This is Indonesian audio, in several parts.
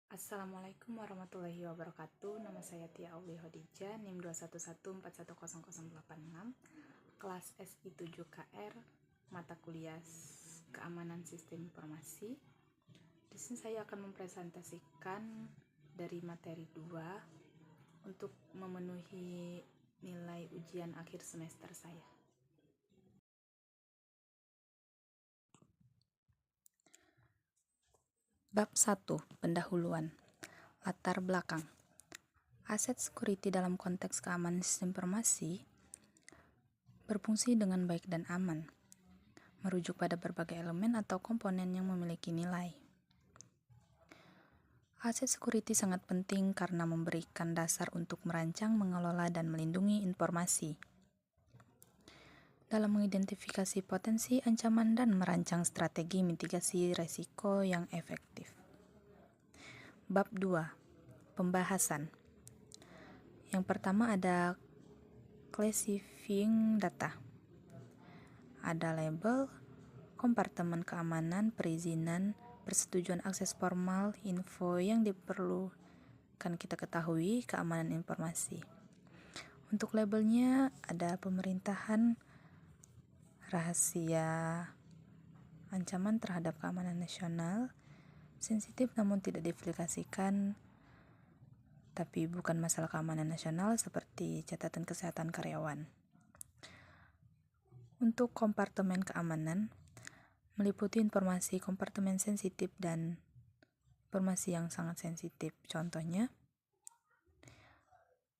Assalamualaikum warahmatullahi wabarakatuh. Nama saya Tia Aulia Hodijah, NIM 211418086, kelas SI 7KR, mata kuliah Keamanan Sistem Informasi. Di sini saya akan mempresentasikan dari materi 2 untuk memenuhi nilai ujian akhir semester saya. Bab 1. Pendahuluan. Latar belakang. Aset security dalam konteks keamanan sistem informasi berfungsi dengan baik dan aman, merujuk pada berbagai elemen atau komponen yang memiliki nilai. Aset security sangat penting karena memberikan dasar untuk merancang, mengelola, dan melindungi informasi. Dalam mengidentifikasi potensi ancaman dan merancang strategi mitigasi risiko yang efektif. Bab 2. Pembahasan. Yang pertama ada classifying data. Ada label, kompartemen keamanan, perizinan, persetujuan akses formal, info yang diperlukan kita ketahui, keamanan informasi. Untuk labelnya ada pemerintahan, rahasia, ancaman terhadap keamanan nasional, sensitif namun tidak divulgasikan, tapi bukan masalah keamanan nasional seperti catatan kesehatan karyawan. Untuk kompartemen keamanan, meliputi informasi kompartemen sensitif dan informasi yang sangat sensitif. Contohnya,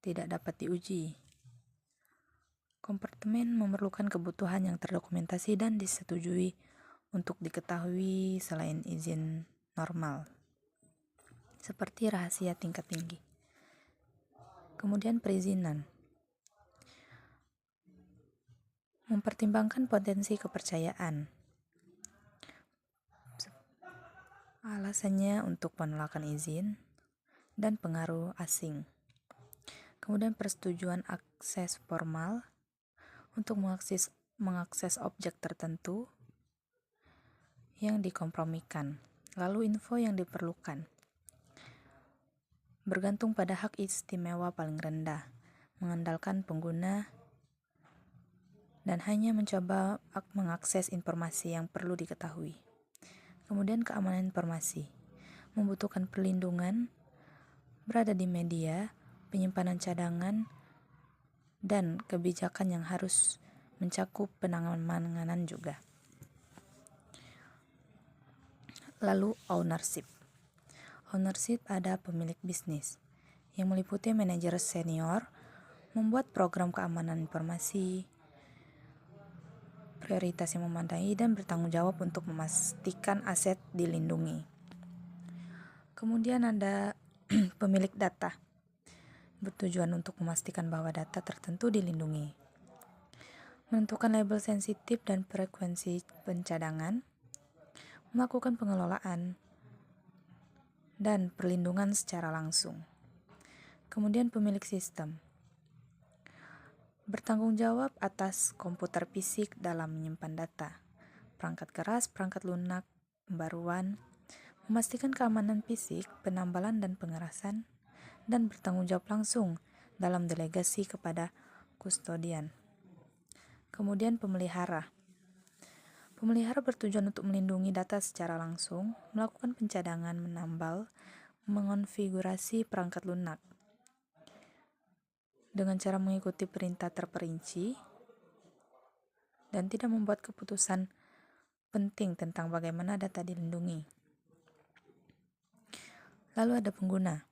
tidak dapat diuji. Kompartemen memerlukan kebutuhan yang terdokumentasi dan disetujui untuk diketahui selain izin normal, seperti rahasia tingkat tinggi. Kemudian perizinan. Mempertimbangkan potensi kepercayaan. Alasannya untuk penolakan izin dan pengaruh asing. Kemudian persetujuan akses formal untuk mengakses objek tertentu yang dikompromikan. Lalu info yang diperlukan. Bergantung pada hak istimewa paling rendah, mengandalkan pengguna, dan hanya mencoba mengakses informasi yang perlu diketahui. Kemudian keamanan informasi. Membutuhkan perlindungan, berada di media, penyimpanan cadangan, dan kebijakan yang harus mencakup penanganan juga. Lalu ownership. Ownership ada pemilik bisnis, yang meliputi manajer senior, membuat program keamanan informasi, prioritas yang memadai, dan bertanggung jawab untuk memastikan aset dilindungi. Kemudian ada pemilik data, bertujuan untuk memastikan bahwa data tertentu dilindungi. Menentukan label sensitif dan frekuensi pencadangan, melakukan pengelolaan dan perlindungan secara langsung. Kemudian pemilik sistem, bertanggung jawab atas komputer fisik dalam menyimpan data, perangkat keras, perangkat lunak, pembaruan, memastikan keamanan fisik, penambalan dan pengerasan, dan bertanggung jawab langsung dalam delegasi kepada kustodian. Kemudian pemelihara. Pemelihara bertujuan untuk melindungi data secara langsung, melakukan pencadangan, menambal, mengonfigurasi perangkat lunak dengan cara mengikuti perintah terperinci dan tidak membuat keputusan penting tentang bagaimana data dilindungi. Lalu ada pengguna.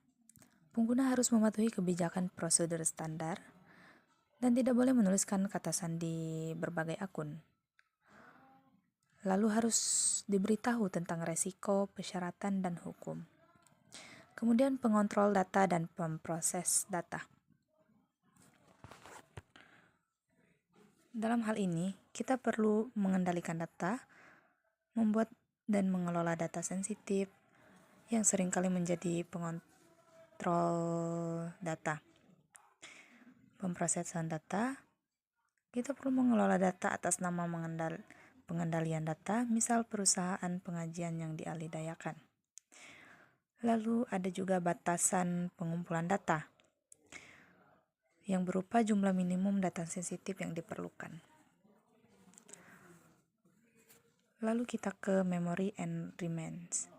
Pengguna harus mematuhi kebijakan prosedur standar dan tidak boleh menuliskan kata sandi berbagai akun. Lalu harus diberitahu tentang resiko, persyaratan, dan hukum. Kemudian pengontrol data dan pemproses data. Dalam hal ini, kita perlu mengendalikan data, membuat dan mengelola data sensitif yang seringkali menjadi pengontrol data. Pemrosesan data, kita perlu mengelola data atas nama pengendalian data, misal perusahaan pengajian yang dialihdayakan. Lalu ada juga batasan pengumpulan data yang berupa jumlah minimum data sensitif yang diperlukan. Lalu kita ke memory and remains.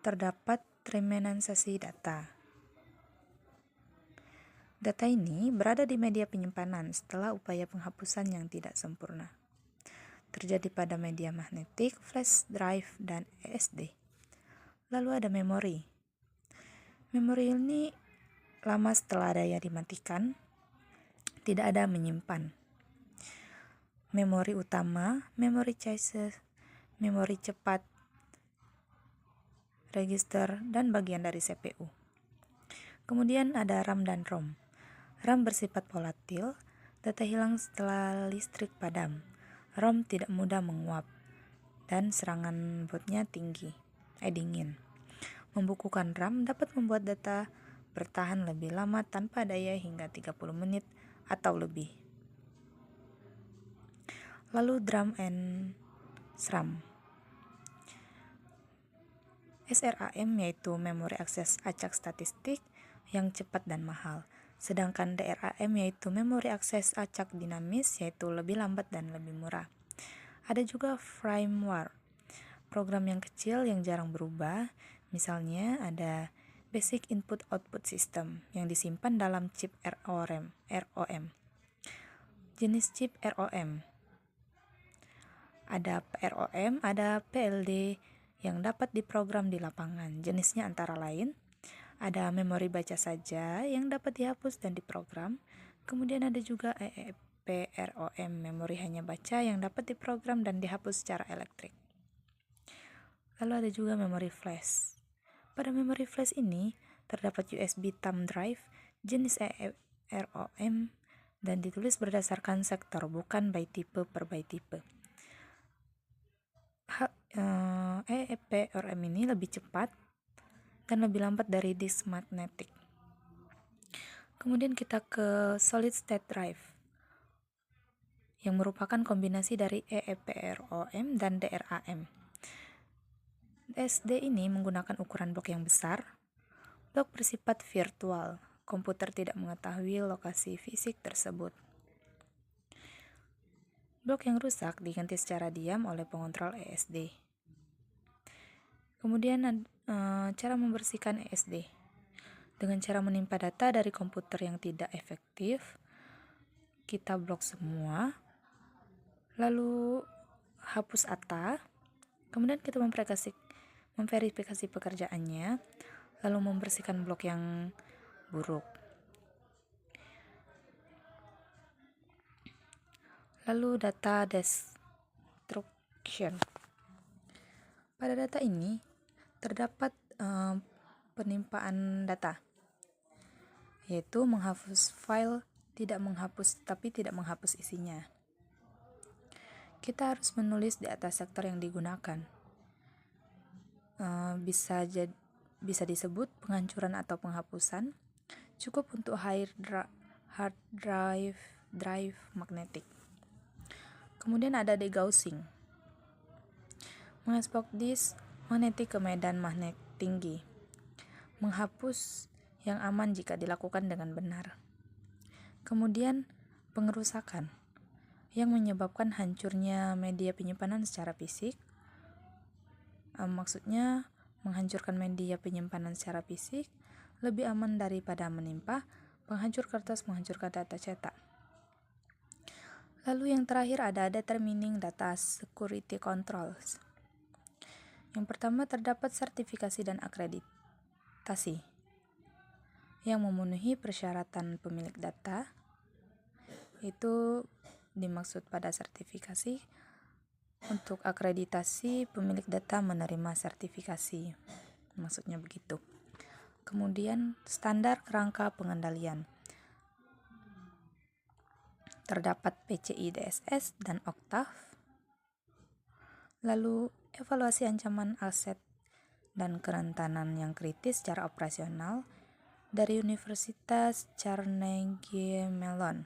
Terdapat remanescence data. Data ini berada di media penyimpanan setelah upaya penghapusan yang tidak sempurna. Terjadi pada media magnetik, flash drive, dan SSD. Lalu ada memori. Memori ini lama setelah daya dimatikan, tidak ada menyimpan. Memori utama, memori cache, memori cepat, register, dan bagian dari CPU. Kemudian ada RAM dan ROM. RAM bersifat volatil, data hilang setelah listrik padam. ROM tidak mudah menguap, dan serangan bootnya dingin. Membukukan RAM dapat membuat data bertahan lebih lama tanpa daya hingga 30 menit atau lebih. Lalu DRAM and SRAM. SRAM yaitu memori akses acak statistik yang cepat dan mahal. Sedangkan DRAM yaitu memori akses acak dinamis yaitu lebih lambat dan lebih murah. Ada juga firmware, program yang kecil yang jarang berubah. Misalnya ada Basic Input Output System yang disimpan dalam chip ROM. Jenis chip ROM. Ada PROM, ada PLD yang dapat diprogram di lapangan. Jenisnya antara lain ada memori baca saja yang dapat dihapus dan diprogram. Kemudian ada juga EEPROM, memori hanya baca yang dapat diprogram dan dihapus secara elektrik. Lalu ada juga memori flash. Pada memori flash ini terdapat USB thumb drive jenis EEPROM dan ditulis berdasarkan sektor, bukan by tipe per by tipe. EEPROM ini lebih cepat dan lebih lambat dari disk magnetik. Kemudian kita ke solid state drive yang merupakan kombinasi dari EEPROM dan DRAM. SD ini menggunakan ukuran blok yang besar. Blok bersifat virtual. Komputer tidak mengetahui lokasi fisik tersebut. Blok yang rusak diganti secara diam oleh pengontrol ESD. Kemudian cara membersihkan ESD. Dengan cara menimpa data dari komputer yang tidak efektif, kita blok semua, lalu hapus ATA, kemudian kita memverifikasi pekerjaannya, lalu membersihkan blok yang buruk. Lalu data destruction. Pada data ini terdapat penimpaan data, yaitu menghapus file, tapi tidak menghapus isinya. Kita harus menulis di atas sektor yang digunakan. Bisa disebut penghancuran atau penghapusan, cukup untuk hard drive magnetik. Kemudian ada degaussing, mengekspor disk magnetik ke medan magnet tinggi, menghapus yang aman jika dilakukan dengan benar. Kemudian pengerusakan, yang menyebabkan hancurnya media penyimpanan secara fisik. Maksudnya menghancurkan media penyimpanan secara fisik lebih aman daripada menimpa penghancur kertas menghancurkan data cetak. Lalu yang terakhir ada determining data security controls. Yang pertama terdapat sertifikasi dan akreditasi yang memenuhi persyaratan pemilik data. Itu dimaksud pada sertifikasi. Untuk akreditasi, pemilik data menerima sertifikasi. Maksudnya begitu. Kemudian standar kerangka pengendalian. Terdapat PCI DSS dan Octave. Lalu evaluasi ancaman aset dan kerentanan yang kritis secara operasional dari Universitas Carnegie Mellon.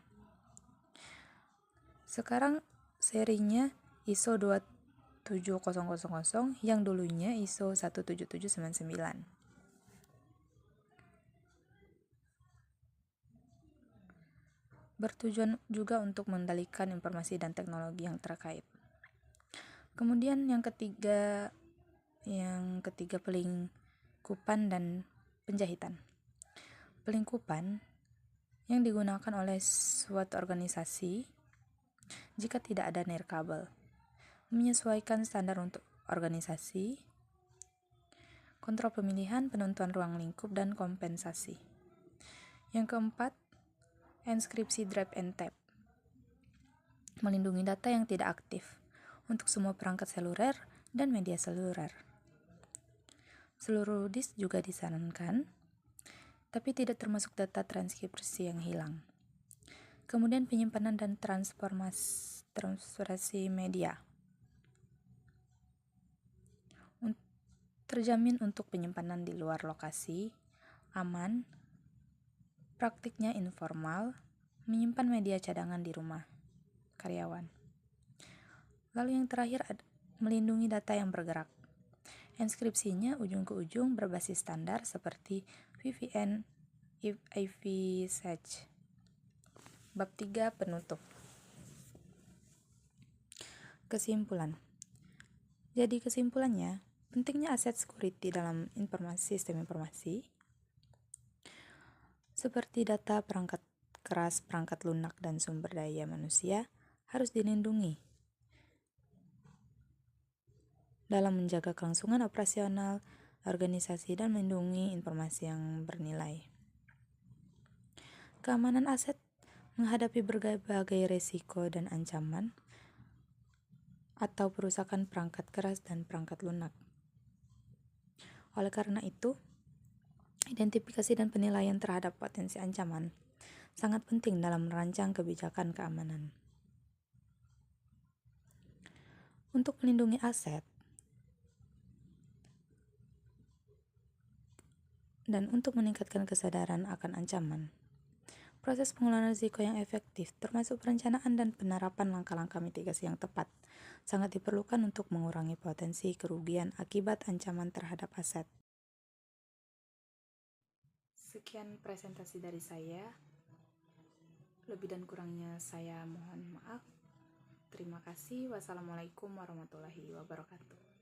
Sekarang serinya ISO 7000 yang dulunya ISO 17799. Bertujuan juga untuk mengendalikan informasi dan teknologi yang terkait. Kemudian yang ketiga pelingkupan dan penjahitan. Pelingkupan yang digunakan oleh suatu organisasi jika tidak ada nirkabel, menyesuaikan standar untuk organisasi, kontrol pemilihan, penentuan ruang lingkup, dan kompensasi. Yang keempat, enskripsi drive and tape, melindungi data yang tidak aktif untuk semua perangkat seluler dan media seluler. Seluruh disk juga disarankan, tapi tidak termasuk data transkripsi yang hilang. Kemudian penyimpanan dan transferasi media. Terjamin untuk penyimpanan di luar lokasi, aman, praktiknya informal, menyimpan media cadangan di rumah karyawan. Lalu yang terakhir, melindungi data yang bergerak. Enskripsinya ujung ke ujung berbasis standar seperti VPN, IPsec. Bab 3 penutup. Kesimpulan. Jadi kesimpulannya, pentingnya aset security dalam sistem informasi seperti data, perangkat keras, perangkat lunak, dan sumber daya manusia harus dilindungi dalam menjaga kelangsungan operasional organisasi dan melindungi informasi yang bernilai. Keamanan aset menghadapi berbagai risiko dan ancaman atau perusakan perangkat keras dan perangkat lunak. Oleh karena itu, identifikasi dan penilaian terhadap potensi ancaman sangat penting dalam merancang kebijakan keamanan. Untuk melindungi aset dan untuk meningkatkan kesadaran akan ancaman, proses pengelolaan risiko yang efektif, termasuk perencanaan dan penerapan langkah-langkah mitigasi yang tepat, sangat diperlukan untuk mengurangi potensi kerugian akibat ancaman terhadap aset. Sekian presentasi dari saya. Lebih dan kurangnya saya mohon maaf. Terima kasih. Wassalamualaikum warahmatullahi wabarakatuh.